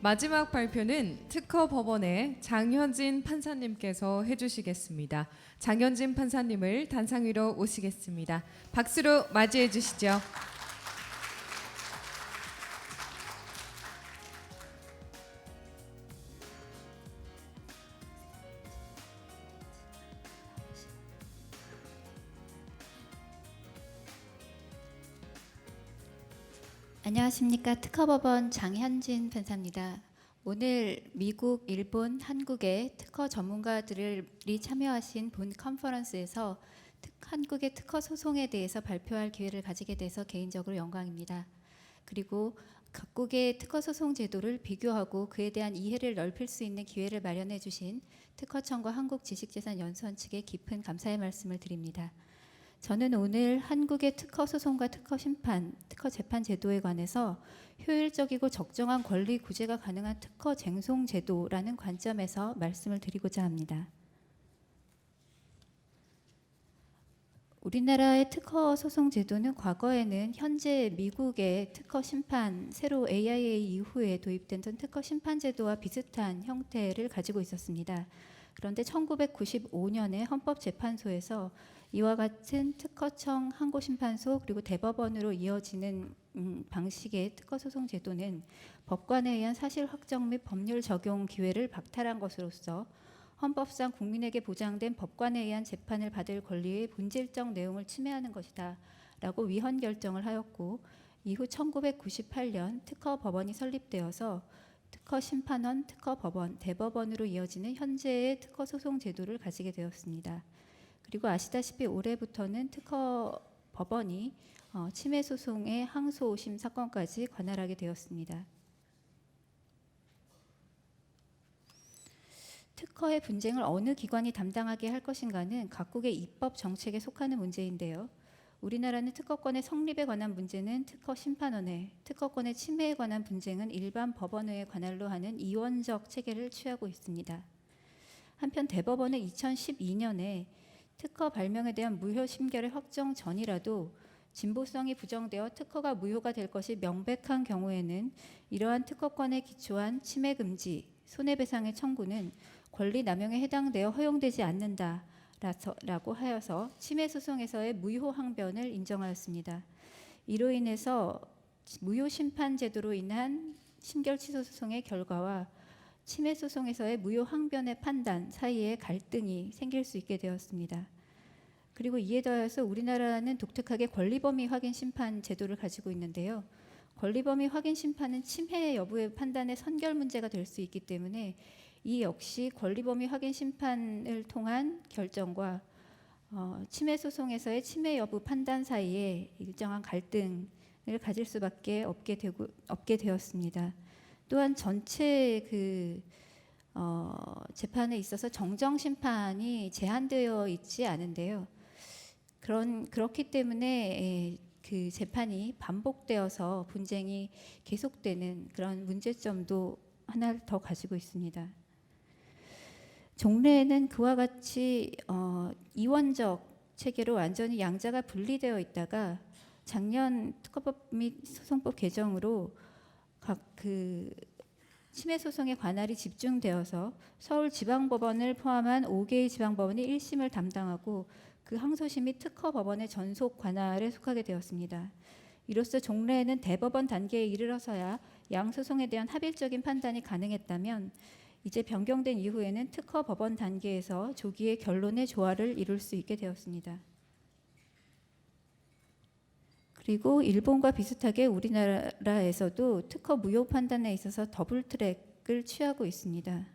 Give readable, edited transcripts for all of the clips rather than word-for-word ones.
마지막 발표는 특허 법원의 장현진 판사님께서 해주시겠습니다. 장현진 판사님을 단상 위로 모시겠습니다. 박수로 맞이해 주시죠. 안녕하십니까. 특허법원 장현진 판사입니다. 오늘 미국, 일본, 한국의 특허 전문가들이 참여하신 본 컨퍼런스에서 한국의 특허 소송에 대해서 발표할 기회를 가지게 돼서 개인적으로 영광입니다. 그리고 각국의 특허 소송 제도를 비교하고 그에 대한 이해를 넓힐 수 있는 기회를 마련해 주신 특허청과 한국지식재산연수원 측에 깊은 감사의 말씀을 드립니다. 저는 오늘 한국의 특허 소송과 특허 심판, 특허 재판 제도에 관해서 효율적이고 적정한 권리 구제가 가능한 특허 쟁송 제도라는 관점에서 말씀을 드리고자 합니다. 우리나라의 특허 소송 제도는 과거에는 현재 미국의 특허 심판, 새로 AIA 이후에 도입된 특허 심판 제도와 비슷한 형태를 가지고 있었습니다. 그런데 1995년에 헌법재판소에서 이와 같은 특허청, 항고심판소 그리고 대법원으로 이어지는 방식의 특허소송 제도는 법관에 의한 사실 확정 및 법률 적용 기회를 박탈한 것으로서 헌법상 국민에게 보장된 법관에 의한 재판을 받을 권리의 본질적 내용을 침해하는 것이다 라고 위헌 결정을 하였고, 이후 1998년 특허법원이 설립되어서 특허심판원, 특허법원, 대법원으로 이어지는 현재의 특허소송 제도를 가지게 되었습니다. 그리고 아시다시피 올해부터는 특허법원이 침해소송의 항소심 사건까지 관할하게 되었습니다. 특허의 분쟁을 어느 기관이 담당하게 할 것인가는 각국의 입법 정책에 속하는 문제인데요. 우리나라는 특허권의 성립에 관한 문제는 특허심판원에, 특허권의 침해에 관한 분쟁은 일반 법원에 관할로 하는 이원적 체계를 취하고 있습니다. 한편 대법원은 2012년에 특허 발명에 대한 무효 심결의 확정 전이라도 진보성이 부정되어 특허가 무효가 될 것이 명백한 경우에는 이러한 특허권에 기초한 침해 금지, 손해배상의 청구는 권리 남용에 해당되어 허용되지 않는다라고 하여서 침해 소송에서의 무효 항변을 인정하였습니다. 이로 인해서 무효 심판 제도로 인한 심결 취소 소송의 결과와 침해 소송에서의 무효 항변의 판단 사이에 갈등이 생길 수 있게 되었습니다. 그리고 이에 더해서 우리나라는 독특하게 권리범위 확인 심판 제도를 가지고 있는데요. 권리범위 확인 심판은 침해 여부의 판단의 선결 문제가 될 수 있기 때문에 이 역시 권리범위 확인 심판을 통한 결정과 침해 소송에서의 침해 여부 판단 사이에 일정한 갈등을 가질 수밖에 없게 되었습니다. 또한 전체 재판에 있어서 정정 심판이 제한되어 있지 않은데요. 그렇기 때문에 그 재판이 반복되어서 분쟁이 계속되는 그런 문제점도 하나 더 가지고 있습니다. 종래에는 그와 같이 이원적 체계로 완전히 양자가 분리되어 있다가 작년 특허법 및 소송법 개정으로 각 침해 소송의 관할이 집중되어서 서울지방법원을 포함한 5개의 지방법원이 1심을 담당하고 그 항소심이 특허법원의 전속 관할에 속하게 되었습니다. 이로써 종래에는 대법원 단계에 이르러서야 양소송에 대한 합일적인 판단이 가능했다면 이제 변경된 이후에는 특허법원 단계에서 조기에 결론의 조화를 이룰 수 있게 되었습니다. 그리고 일본과 비슷하게 우리나라에서도 특허 무효 판단에 있어서 더블 트랙을 취하고 있습니다.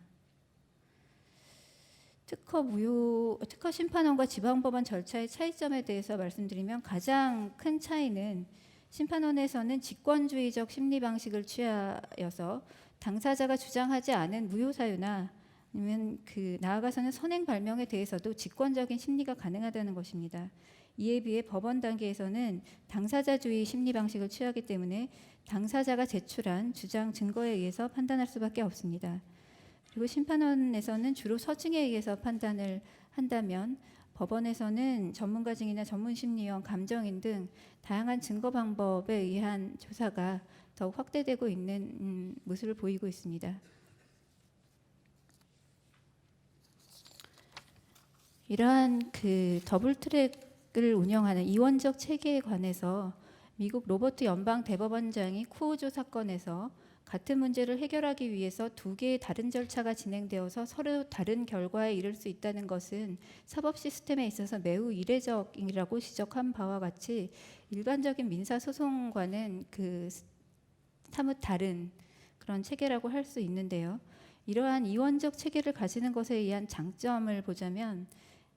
특허 심판원과 지방법원 절차의 차이점에 대해서 말씀드리면 가장 큰 차이는 심판원에서는 직권주의적 심리 방식을 취하여서 당사자가 주장하지 않은 무효 사유나 아니면 나아가서는 선행 발명에 대해서도 직권적인 심리가 가능하다는 것입니다. 이에 비해 법원 단계에서는 당사자주의 심리 방식을 취하기 때문에 당사자가 제출한 주장 증거에 의해서 판단할 수밖에 없습니다. 그리고 심판원에서는 주로 서증에 의해서 판단을 한다면 법원에서는 전문가 증인이나 전문심리원, 감정인 등 다양한 증거 방법에 의한 조사가 더욱 확대되고 있는 모습을 보이고 있습니다. 이러한 그 더블 트랙을 운영하는 이원적 체계에 관해서 미국 로버트 연방 대법원장이 쿠오조 사건에서 같은 문제를 해결하기 위해서 두 개의 다른 절차가 진행되어서 서로 다른 결과에 이를 수 있다는 것은 사법 시스템에 있어서 매우 이례적이라고 지적한 바와 같이 일반적인 민사 소송과는 사뭇 다른 그런 체계라고 할 수 있는데요. 이러한 이원적 체계를 가지는 것에 의한 장점을 보자면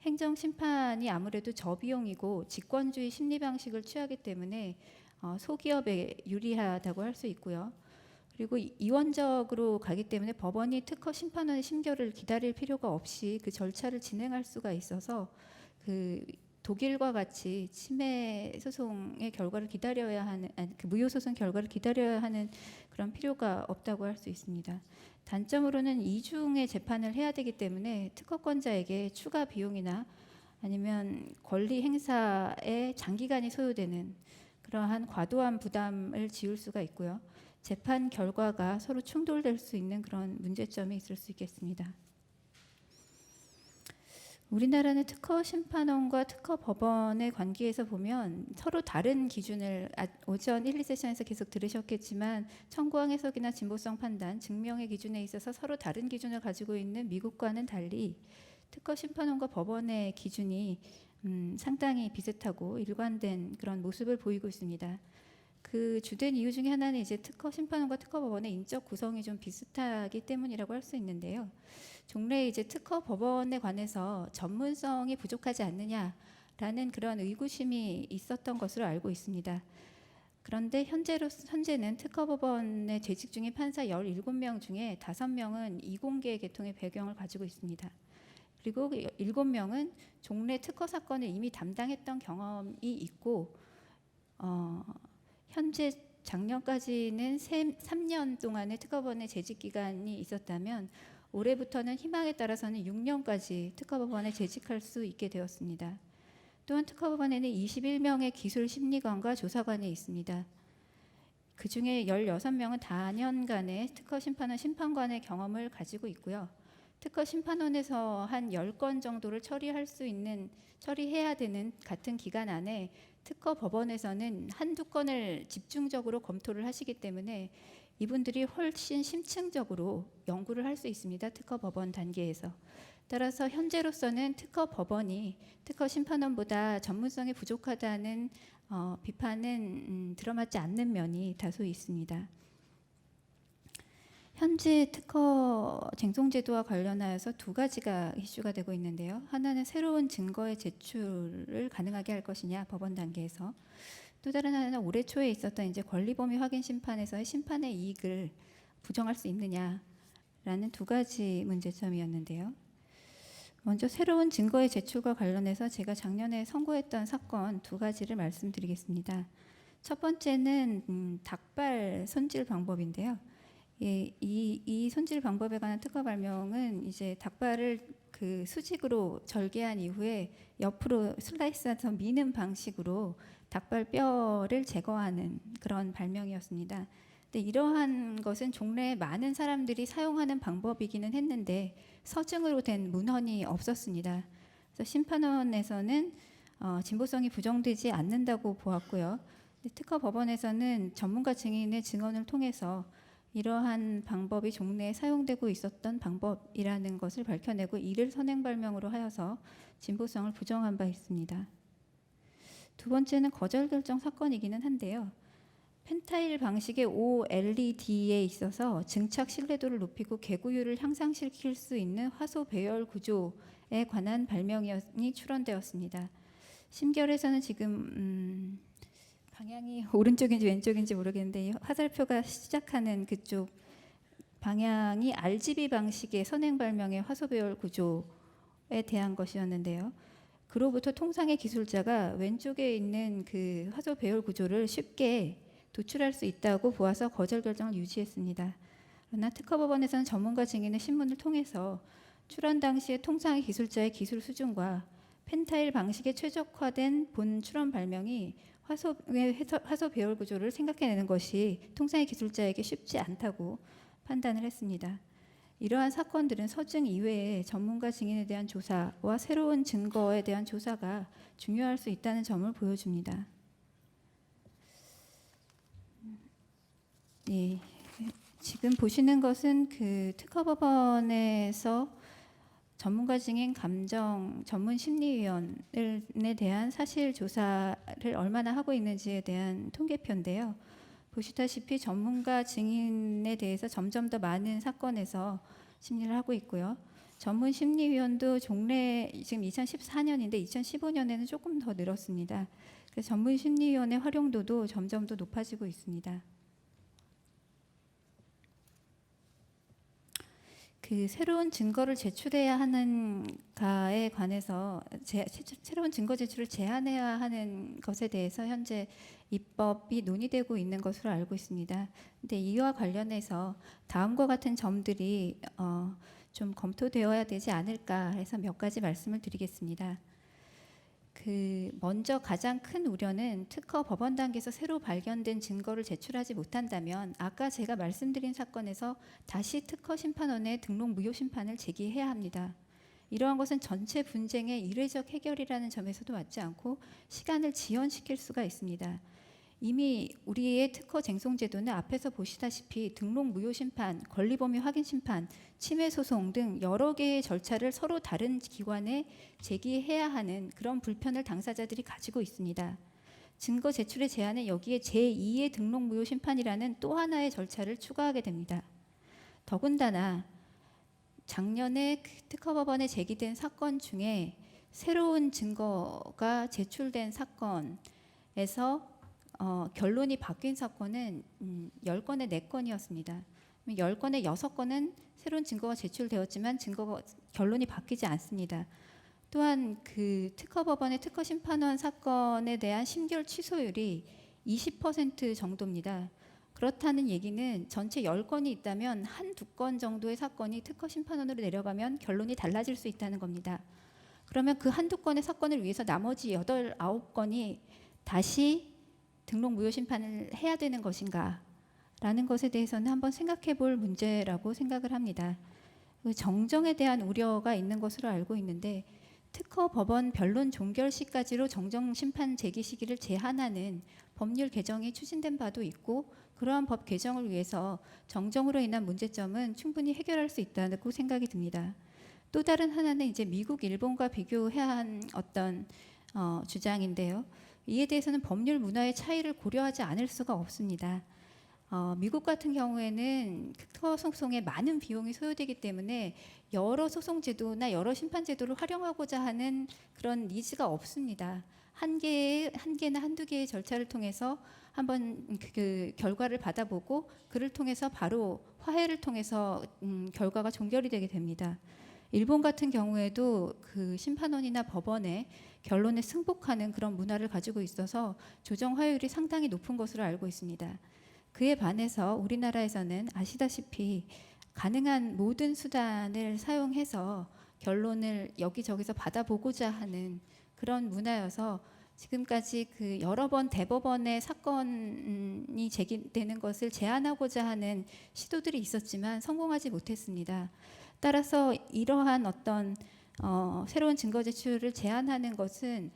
행정 심판이 아무래도 저비용이고 직권주의 심리 방식을 취하기 때문에 소기업에 유리하다고 할 수 있고요. 그리고 이원적으로 가기 때문에 법원이 특허 심판원의 심결을 기다릴 필요가 없이 그 절차를 진행할 수가 있어서 독일과 같이 침해 소송의 결과를 기다려야 하는 무효 소송 결과를 기다려야 하는 그런 필요가 없다고 할 수 있습니다. 단점으로는 이중의 재판을 해야 되기 때문에 특허권자에게 추가 비용이나 아니면 권리 행사에 장기간이 소요되는 그러한 과도한 부담을 지울 수가 있고요. 재판 결과가 서로 충돌될 수 있는 그런 문제점이 있을 수 있겠습니다. 우리나라는 특허 심판원과 특허 법원의 관계에서 보면 서로 다른 기준을 오전 1, 2세션에서 계속 들으셨겠지만 청구항 해석이나 진보성 판단, 증명의 기준에 있어서 서로 다른 기준을 가지고 있는 미국과는 달리 특허 심판원과 법원의 기준이 상당히 비슷하고 일관된 그런 모습을 보이고 있습니다. 그 주된 이유 중에 하나는 이제 특허 심판원과 특허 법원의 인적 구성이 좀 비슷하기 때문이라고 할 수 있는데요. 종래 이제 특허 법원에 관해서 전문성이 부족하지 않느냐라는 그런 의구심이 있었던 것으로 알고 있습니다. 그런데 현재는 특허 법원에 재직 중인 판사 17명 중에 5명은 이공계 계통의 배경을 가지고 있습니다. 그리고 7명은 종래 특허 사건을 이미 담당했던 경험이 있고 현재 작년까지는 3년 동안의 특허법원의 재직 기간이 있었다면 올해부터는 희망에 따라서는 6년까지 특허법원에 재직할 수 있게 되었습니다. 또한 특허법원에는 21명의 기술 심리관과 조사관이 있습니다. 그 중에 16명은 다년간의 특허 심판원 심판관의 경험을 가지고 있고요. 특허 심판원에서 한 10건 정도를 처리해야 되는 같은 기간 안에 특허 법원에서는 한두 건을 집중적으로 검토를 하시기 때문에 이분들이 훨씬 심층적으로 연구를 할 수 있습니다. 특허 법원 단계에서. 따라서 현재로서는 특허 법원이 특허 심판원보다 전문성이 부족하다는 비판은 들어맞지 않는 면이 다소 있습니다. 현재 특허 쟁송제도와 관련하여서 두 가지가 이슈가 되고 있는데요. 하나는 새로운 증거의 제출을 가능하게 할 것이냐 법원 단계에서, 또 다른 하나는 올해 초에 있었던 이제 권리범위 확인 심판에서의 심판의 이익을 부정할 수 있느냐라는 두 가지 문제점이었는데요. 먼저 새로운 증거의 제출과 관련해서 제가 작년에 선고했던 사건 두 가지를 말씀드리겠습니다. 첫 번째는 닭발 손질 방법인데요. 이 손질 방법에 관한 특허 발명은 이제 닭발을 그 수직으로 절개한 이후에 옆으로 슬라이스해서 미는 방식으로 닭발 뼈를 제거하는 그런 발명이었습니다. 근데 이러한 것은 종래 많은 사람들이 사용하는 방법이기는 했는데 서증으로 된 문헌이 없었습니다. 그래서 심판원에서는 진보성이 부정되지 않는다고 보았고요. 특허 법원에서는 전문가 증인의 증언을 통해서 이러한 방법이 종래에 사용되고 있었던 방법이라는 것을 밝혀내고 이를 선행 발명으로 하여서 진보성을 부정한 바 있습니다. 두 번째는 거절 결정 사건이기는 한데요. 펜타일 방식의 OLED에 있어서 증착 신뢰도를 높이고 개구율을 향상시킬 수 있는 화소 배열 구조에 관한 발명이 출원되었습니다. 심결에서는 지금 방향이 오른쪽인지 왼쪽인지 모르겠는데 이 화살표가 시작하는 그쪽 방향이 RGB 방식의 선행 발명의 화소 배열 구조에 대한 것이었는데요. 그로부터 통상의 기술자가 왼쪽에 있는 그 화소 배열 구조를 쉽게 도출할 수 있다고 보아서 거절 결정을 유지했습니다. 그러나 특허법원에서는 전문가 증인의 신문을 통해서 출원 당시의 통상의 기술자의 기술 수준과 펜타일 방식에 최적화된 본 출원 발명이 화소 배열 구조를 생각해내는 것이 통상의 기술자에게 쉽지 않다고 판단을 했습니다. 이러한 사건들은 서증 이외에 전문가 증인에 대한 조사와 새로운 증거에 대한 조사가 중요할 수 있다는 점을 보여줍니다. 예, 지금 보시는 것은 그 특허법원에서 전문가 증인 감정 전문 심리위원에 대한 사실 조사를 얼마나 하고 있는지에 대한 통계표인데요. 보시다시피 전문가 증인에 대해서 점점 더 많은 사건에서 심리를 하고 있고요. 전문 심리위원도 종래 지금 2014년인데 2015년에는 조금 더 늘었습니다. 그래서 전문 심리위원의 활용도도 점점 더 높아지고 있습니다. 그 새로운 증거를 제출해야 하는가에 관해서 새로운 증거 제출을 제한해야 하는 것에 대해서 현재 입법이 논의되고 있는 것으로 알고 있습니다. 근데 이와 관련해서 다음과 같은 점들이 좀 검토되어야 되지 않을까 해서 몇 가지 말씀을 드리겠습니다. 먼저 가장 큰 우려는 특허 법원 단계에서 새로 발견된 증거를 제출하지 못한다면 아까 제가 말씀드린 사건에서 다시 특허 심판원에 등록 무효 심판을 제기해야 합니다. 이러한 것은 전체 분쟁의 이례적 해결이라는 점에서도 맞지 않고 시간을 지연시킬 수가 있습니다. 이미 우리의 특허 쟁송 제도는 앞에서 보시다시피 등록 무효 심판, 권리범위 확인 심판, 침해 소송 등 여러 개의 절차를 서로 다른 기관에 제기해야 하는 그런 불편을 당사자들이 가지고 있습니다. 증거 제출의 제한은 여기에 제2의 등록 무효 심판이라는 또 하나의 절차를 추가하게 됩니다. 더군다나 작년에 특허법원에 제기된 사건 중에 새로운 증거가 제출된 사건에서 결론이 바뀐 사건은 10건에 4건이었습니다. 10건에 6건은 새로운 증거가 제출되었지만 결론이 바뀌지 않습니다. 또한 그 특허법원의 특허심판원 사건에 대한 심결 취소율이 20% 정도입니다. 그렇다는 얘기는 전체 10건이 있다면 한두 건 정도의 사건이 특허심판원으로 내려가면 결론이 달라질 수 있다는 겁니다. 그러면 그 한두 건의 사건을 위해서 나머지 8, 9건이 다시 등록 무효 심판을 해야 되는 것인가 라는 것에 대해서는 한번 생각해 볼 문제라고 생각을 합니다. 정정에 대한 우려가 있는 것으로 알고 있는데 특허 법원 변론 종결 시까지로 정정 심판 제기 시기를 제한하는 법률 개정이 추진된 바도 있고 그러한 법 개정을 위해서 정정으로 인한 문제점은 충분히 해결할 수 있다고 생각이 듭니다. 또 다른 하나는 이제 미국, 일본과 비교해야 한 어떤 주장인데요. 이에 대해서는 법률 문화의 차이를 고려하지 않을 수가 없습니다. 미국 같은 경우에는 특허 소송에 많은 비용이 소요되기 때문에 여러 소송 제도나 여러 심판 제도를 활용하고자 하는 그런 니즈가 없습니다. 한 개나 한두 개의 절차를 통해서 한번 그 결과를 받아보고 그를 통해서 바로 화해를 통해서 결과가 종결이 되게 됩니다. 일본 같은 경우에도 그 심판원이나 법원의 결론에 승복하는 그런 문화를 가지고 있어서 조정 화요율이 상당히 높은 것으로 알고 있습니다. 그에 반해서 우리나라에서는 아시다시피 가능한 모든 수단을 사용해서 결론을 여기저기서 받아보고자 하는 그런 문화여서 지금까지 그 여러 번 대법원의 사건이 제기되는 것을 제한하고자 하는 시도들이 있었지만 성공하지 못했습니다. 따라서 이러한 어떤 새로운 증거 제출을 제한하는 것은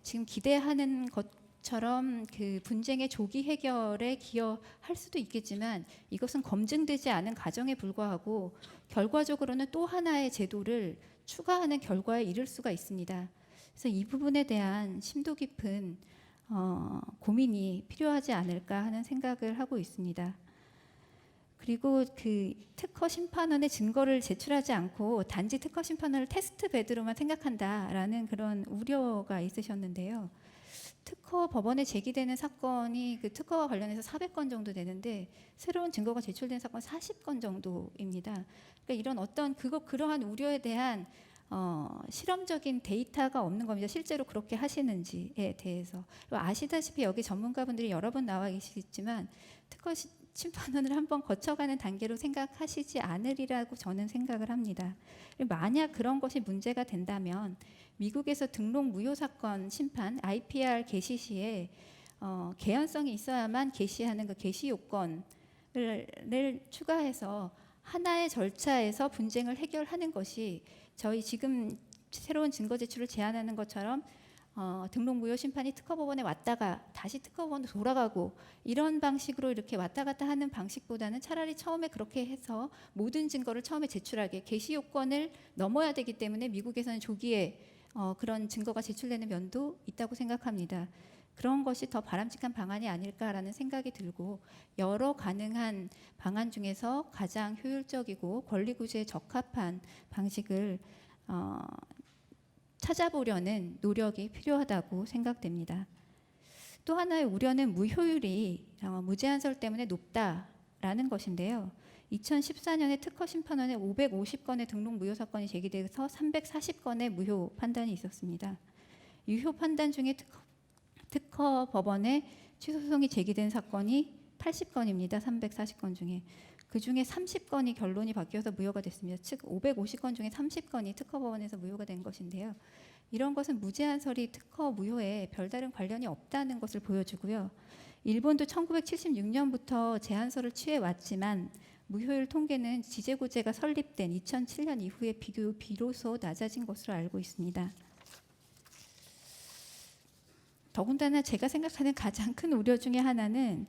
지금 기대하는 것처럼 그 분쟁의 조기 해결에 기여할 수도 있겠지만 이것은 검증되지 않은 가정에 불과하고 결과적으로는 또 하나의 제도를 추가하는 결과에 이를 수가 있습니다. 그래서 이 부분에 대한 심도 깊은 고민이 필요하지 않을까 하는 생각을 하고 있습니다. 그리고 그 특허 심판원의 증거를 제출하지 않고 단지 특허 심판원을 테스트 베드로만 생각한다라는 그런 우려가 있으셨는데요. 특허 법원에 제기되는 사건이 그 특허와 관련해서 400건 정도 되는데 새로운 증거가 제출된 사건 40건 정도입니다. 그러니까 이런 어떤 그러한 우려에 대한 실험적인 데이터가 없는 겁니다. 실제로 그렇게 하시는지에 대해서. 그리고 아시다시피 여기 전문가분들이 여러 분 나와 계시지만 특허 심판원을 한번 거쳐가는 단계로 생각하시지 않으리라고 저는 생각을 합니다. 만약 그런 것이 문제가 된다면 미국에서 등록 무효 사건 심판 IPR 개시 시에 개연성이 있어야만 개시하는 그 개시 요건을 추가해서 하나의 절차에서 분쟁을 해결하는 것이 저희 지금 새로운 증거 제출을 제한하는 것처럼 등록 무효 심판이 특허법원에 왔다가 다시 특허법원으로 돌아가고 이런 방식으로 이렇게 왔다 갔다 하는 방식보다는 차라리 처음에 그렇게 해서 모든 증거를 처음에 제출하게 개시 요건을 넘어야 되기 때문에 미국에서는 조기에 그런 증거가 제출되는 면도 있다고 생각합니다. 그런 것이 더 바람직한 방안이 아닐까라는 생각이 들고 여러 가능한 방안 중에서 가장 효율적이고 권리구제에 적합한 방식을 찾아보려는 노력이 필요하다고 생각됩니다. 또 하나의 우려는 무효율이 무제한설 때문에 높다라는 것인데요. 2014년에 특허심판원에 550건의 등록 무효 사건이 제기돼서 340건의 무효 판단이 있었습니다. 유효 판단 중에 특허법원에 취소소송이 제기된 사건이 80건입니다. 340건 중에. 그중에 30건이 결론이 바뀌어서 무효가 됐습니다. 즉 550건 중에 30건이 특허법원에서 무효가 된 것인데요. 이런 것은 무제한설이 특허 무효에 별다른 관련이 없다는 것을 보여주고요. 일본도 1976년부터 제한설을 취해왔지만 무효율 통계는 지제고제가 설립된 2007년 이후에 비로소 낮아진 것으로 알고 있습니다. 더군다나 제가 생각하는 가장 큰 우려 중에 하나는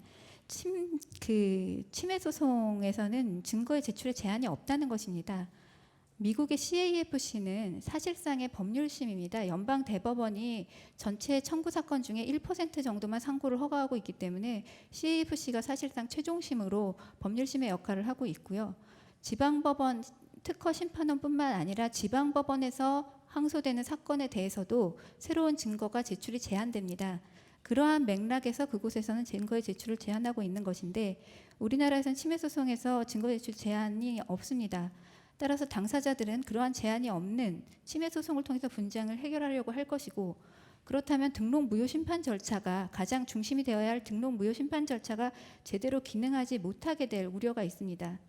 침해 소송에서는 증거의 제출에 제한이 없다는 것입니다. 미국의 CAFC는 사실상의 법률심입니다. 연방 대법원이 전체 청구 사건 중에 1% 정도만 상고를 허가하고 있기 때문에 CAFC가 사실상 최종심으로 법률심의 역할을 하고 있고요. 지방법원 특허 심판원뿐만 아니라 지방법원에서 항소되는 사건에 대해서도 새로운 증거가 제출이 제한됩니다. 그러한 맥락에서 그곳에서는 증거의 제출을 제한하고 있는 것인데 우리나라에서는 침해 소송에서 증거 제출 제한이 없습니다. 따라서 당사자들은 그러한 제한이 없는 침해 소송을 통해서 분쟁을 해결하려고 할 것이고 그렇다면 등록 무효 심판 절차가 가장 중심이 되어야 할 등록 무효 심판 절차가 제대로 기능하지 못하게 될 우려가 있습니다.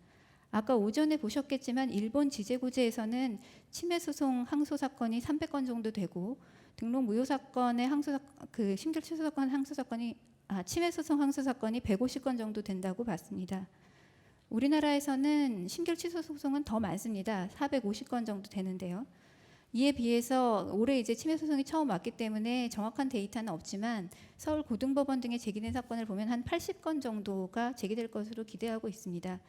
아까 오전에 보셨겠지만 일본 지제고제에서는 침해 소송 항소 사건이 300건 정도 되고 등록 무효 사건의 심결 취소 사건 항소 사건이 침해 소송 항소 사건이 150건 정도 된다고 봤습니다. 우리나라에서는 심결 취소 소송은 더 많습니다. 450건 정도 되는데요. 이에 비해서 올해 이제 침해 소송이 처음 왔기 때문에 정확한 데이터는 없지만 서울 고등법원 등에 제기된 사건을 보면 한 80건 정도가 제기될 것으로 기대하고 있습니다.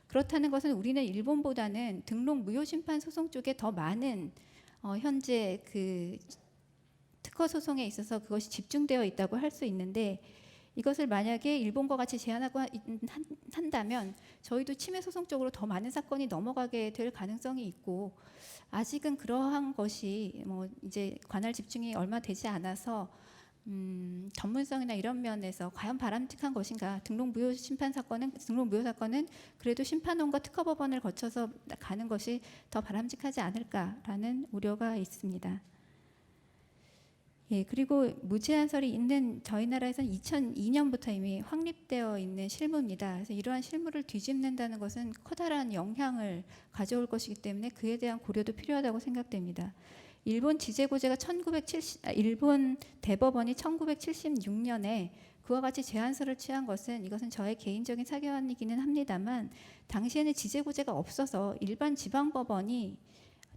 그렇다는 것은 우리는 일본보다는 등록 무효 심판 소송 쪽에 더 많은 현재 그 특허 소송에 있어서 그것이 집중되어 있다고 할 수 있는데 이것을 만약에 일본과 같이 제한하고 한다면 저희도 침해 소송 쪽으로 더 많은 사건이 넘어가게 될 가능성이 있고 아직은 그러한 것이 이제 관할 집중이 얼마 되지 않아서 전문성이나 이런 면에서 과연 바람직한 것인가? 등록 무효 사건은 그래도 심판원과 특허법원을 거쳐서 가는 것이 더 바람직하지 않을까라는 우려가 있습니다. 예, 그리고 무제한설이 있는 저희 나라에서는 2002년부터 이미 확립되어 있는 실무입니다. 그래서 이러한 실무를 뒤집는다는 것은 커다란 영향을 가져올 것이기 때문에 그에 대한 고려도 필요하다고 생각됩니다. 일본 지제고제가 일본 대법원이 1976년에 그와 같이 제한설을 취한 것은 이것은 저의 개인적인 사견이기는 합니다만 당시에는 지제고제가 없어서 일반 지방법원이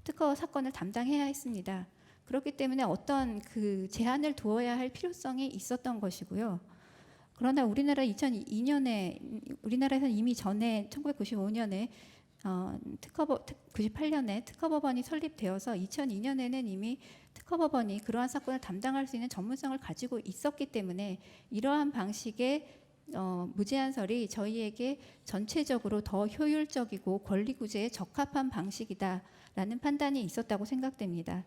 특허 사건을 담당해야 했습니다. 그렇기 때문에 어떤 그 제한을 두어야 할 필요성이 있었던 것이고요. 그러나 우리나라에서는 이미 전에 1995년에 98년에 특허법원이 설립되어서 2002년에는 이미 특허법원이 그러한 사건을 담당할 수 있는 전문성을 가지고 있었기 때문에 이러한 방식의 무제한설이 저희에게 전체적으로 더 효율적이고 권리구제에 적합한 방식이다라는 판단이 있었다고 생각됩니다.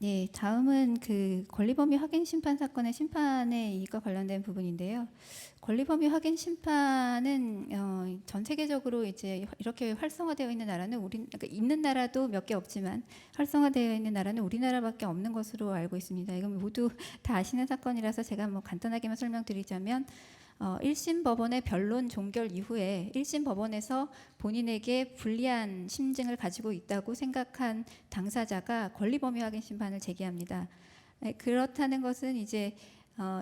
네, 다음은 그 권리범위 확인 심판 사건의 심판의 이익과 관련된 부분인데요. 권리범위 확인 심판은 전 세계적으로 이제 이렇게 활성화되어 있는 나라는 그러니까 있는 나라도 몇 개 없지만 활성화되어 있는 나라는 우리나라밖에 없는 것으로 알고 있습니다. 이건 모두 다 아시는 사건이라서 제가 뭐 간단하게만 설명드리자면 1심 법원의 변론 종결 이후에 1심 법원에서 본인에게 불리한 심증을 가지고 있다고 생각한 당사자가 권리범위 확인 심판을 제기합니다. 그렇다는 것은 이제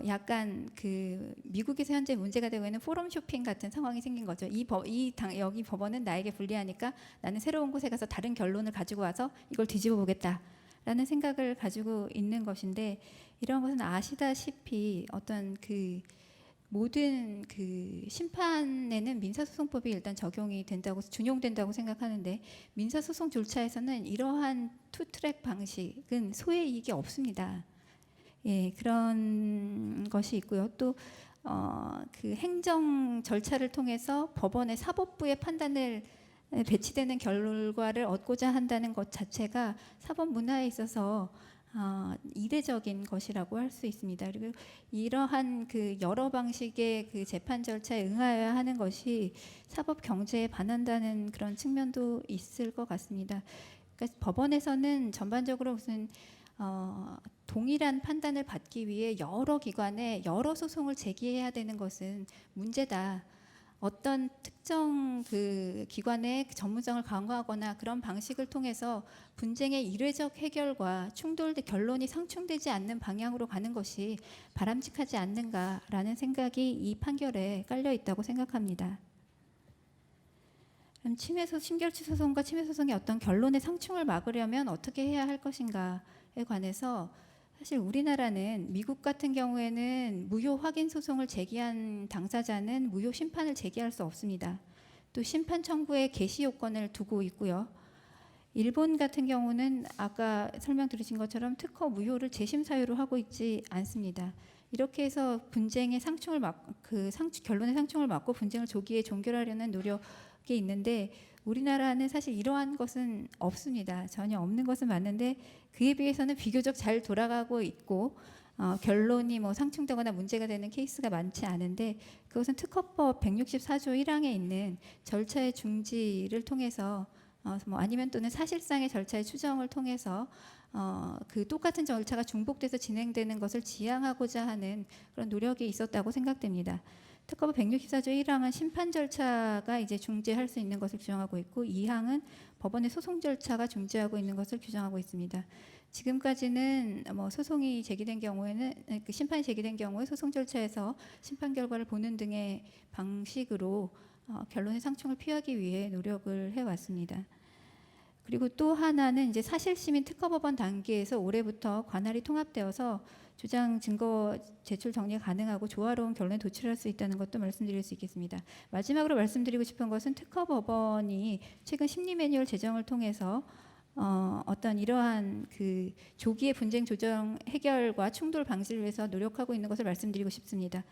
약간 그 미국에서 현재 문제가 되고 있는 포럼 쇼핑 같은 상황이 생긴 거죠. 여기 법원은 나에게 불리하니까 나는 새로운 곳에 가서 다른 결론을 가지고 와서 이걸 뒤집어 보겠다라는 생각을 가지고 있는 것인데, 이런 것은 아시다시피 어떤 그 모든 그 심판에는 민사소송법이 일단 적용이 된다고 준용된다고 생각하는데, 민사소송 절차에서는 이러한 투트랙 방식은 소의 이익이 없습니다. 예, 그런 것이 있고요. 또 그 행정 절차를 통해서 법원의 사법부의 판단을 배치되는 결과를 얻고자 한다는 것 자체가 사법 문화에 있어서 이례적인 것이라고 할 수 있습니다. 그리고 이러한 그 여러 방식의 그 재판 절차에 응하여야 하는 것이 사법 경제에 반한다는 그런 측면도 있을 것 같습니다. 그러니까 법원에서는 전반적으로 무슨 동일한 판단을 받기 위해 여러 기관에 여러 소송을 제기해야 되는 것은 문제다. 어떤 특정 그 기관의 전문성을 강화하거나 그런 방식을 통해서 분쟁의 이례적 해결과 충돌 결론이 상충되지 않는 방향으로 가는 것이 바람직하지 않는가라는 생각이 이 판결에 깔려 있다고 생각합니다. 그럼 심결치 소송과 침해 소송의 어떤 결론의 상충을 막으려면 어떻게 해야 할 것인가에 관해서, 사실 우리나라는 미국 같은 경우에는 무효 확인 소송을 제기한 당사자는 무효 심판을 제기할 수 없습니다. 또 심판 청구의 개시 요건을 두고 있고요. 일본 같은 경우는 아까 설명 들으신 것처럼 특허 무효를 재심 사유로 하고 있지 않습니다. 이렇게 해서 분쟁의 상충을 결론의 상충을 막고 분쟁을 조기에 종결하려는 노력이 있는데, 우리나라는 사실 이러한 것은 없습니다. 전혀 없는 것은 맞는데 그에 비해서는 비교적 잘 돌아가고 있고 결론이 뭐 상충되거나 문제가 되는 케이스가 많지 않은데, 그것은 특허법 164조 1항에 있는 절차의 중지를 통해서 뭐 아니면 또는 사실상의 절차의 추정을 통해서 그 똑같은 절차가 중복돼서 진행되는 것을 지양하고자 하는 그런 노력이 있었다고 생각됩니다. 특허법 164조 1항은 심판 절차가 이제 중지할 수 있는 것을 규정하고 있고, 2항은 법원의 소송 절차가 중지하고 있는 것을 규정하고 있습니다. 지금까지는 뭐 소송이 제기된 경우에는 그 심판이 제기된 경우에 소송 절차에서 심판 결과를 보는 등의 방식으로 결론의 상충을 피하기 위해 노력을 해왔습니다. 그리고 또 하나는 이제 사실심인 특허법원 단계에서 올해부터 관할이 통합되어서 주장 증거 제출 정리가 가능하고 조화로운 결론에 도출할 수 있다는 것도 말씀드릴 수 있겠습니다. 마지막으로 말씀드리고 싶은 것은 특허법원이 최근 심리 매뉴얼 제정을 통해서 어떤 이러한 그 조기의 분쟁 조정 해결과 충돌 방지를 위해서 노력하고 있는 것을 말씀드리고 싶습니다.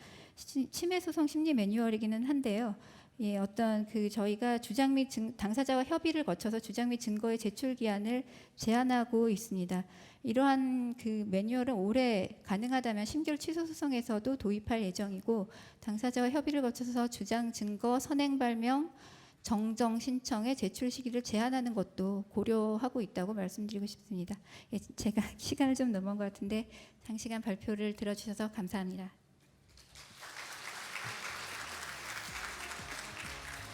침해 소송 심리 매뉴얼이기는 한데요. 예, 어떤 그 저희가 주장 및 당사자와 협의를 거쳐서 주장 및 증거의 제출 기한을 제한하고 있습니다. 이러한 그 매뉴얼은 올해 가능하다면 심결 취소 소송에서도 도입할 예정이고, 당사자와 협의를 거쳐서 주장 증거 선행 발명 정정 신청의 제출 시기를 제한하는 것도 고려하고 있다고 말씀드리고 싶습니다. 예, 제가 시간을 좀 넘은 것 같은데 장시간 발표를 들어주셔서 감사합니다.